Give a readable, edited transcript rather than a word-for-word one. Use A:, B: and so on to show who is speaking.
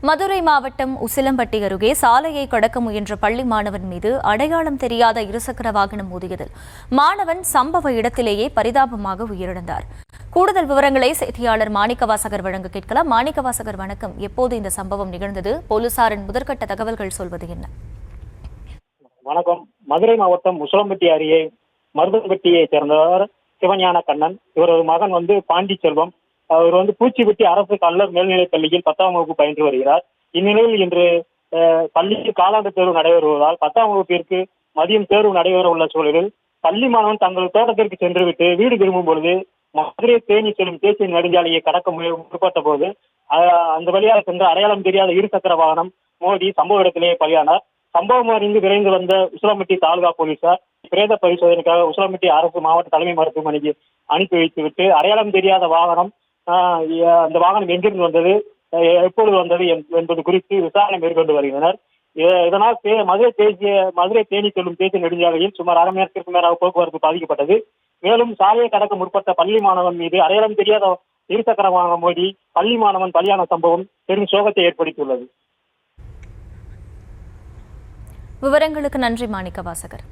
A: மதுரை மாவட்டம் உசிலம்பட்டி அருகே சாலையை கடக்க முயன்ற பள்ளி மாணவன் மீது அடையாளம் தெரியாத இருசக்கர வாகனம் மோதியதில் மாணவன் சம்பவ இடத்திலேயே பரிதாபமாக உயிரிழந்தார். கூடுதல் விவரங்களை செய்தியாளர் மாணிக்கவாசகர் வழங்க கேட்கலாம். மாணிக்கவாசகர், வணக்கம். எப்போது இந்த சம்பவம் நிகழ்ந்தது? போலீசாரின் முதற்கட்ட தகவல்கள் சொல்வது என்ன?
B: வணக்கம். மதுரை மாவட்டம் உசிலம்பட்டி அருகே மருதம்பட்டியை சேர்ந்தவர் சிவஞான கண்ணன். இவரது மகன் பாண்டிச்செல்வம். அவர் பூச்சிப்பட்டி அரசு கல்லர் மேல்நிலைப் பள்ளியில் 10ஆம் வகுப்பு பயின்று வருகிறார். இந்நிலையில் இன்று பள்ளியில் காலாண்டு தேர்வு நடைபெறுவதால் 10ஆம் வகுப்பிற்கு மதியம் தேர்வு நடைபெற உள்ள சூழலில் பள்ளி மாணவன் தங்கள் தோட்டத்திற்கு சென்றுவிட்டு வீடு திரும்பும் பொழுது மதுரை தேனி செல்லும் தேசிய நெடுஞ்சாலையை கடக்க முற்பட்ட போது அந்த வழியாக சென்ற அடையாளம் தெரியாத இருசக்கர வாகனம் மோதி சம்பவ இடத்திலேயே பலியானார். சம்பவம் அறிந்து விரைந்து வந்த உசிலம்பட்டி தாலுகா போலீசார் பிரேத பரிசோதனைக்காக உசிலம்பட்டி அரசு மாவட்ட தலைமை மருத்துவமனைக்கு அனுப்பி வைத்துவிட்டு அடையாளம் தெரியாத வாகனம் அந்த வாகனம் எங்கிருந்து வந்தது, எப்பொழுது வந்தது என்பது குறித்து விசாரணை மேற்கொண்டு வருகின்றனர். இதனால் மதுரை தேனி செல்லும் தேசிய நெடுஞ்சாலையில் சுமார் அரை மணி நேரத்திற்கு மேலாக போக்குவரத்து பாதிக்கப்பட்டது. மேலும் சாலையை கடக்க முற்பட்ட பள்ளி மாணவன் மீது அடையாளம் தெரியாத இருசக்கர வாகனம் மோதி பள்ளி மாணவன் பலியான சம்பவம் பெரும் சோகத்தை ஏற்படுத்தியுள்ளது.
A: விவரங்களுக்கு நன்றி மாணிக்கவாசகர்.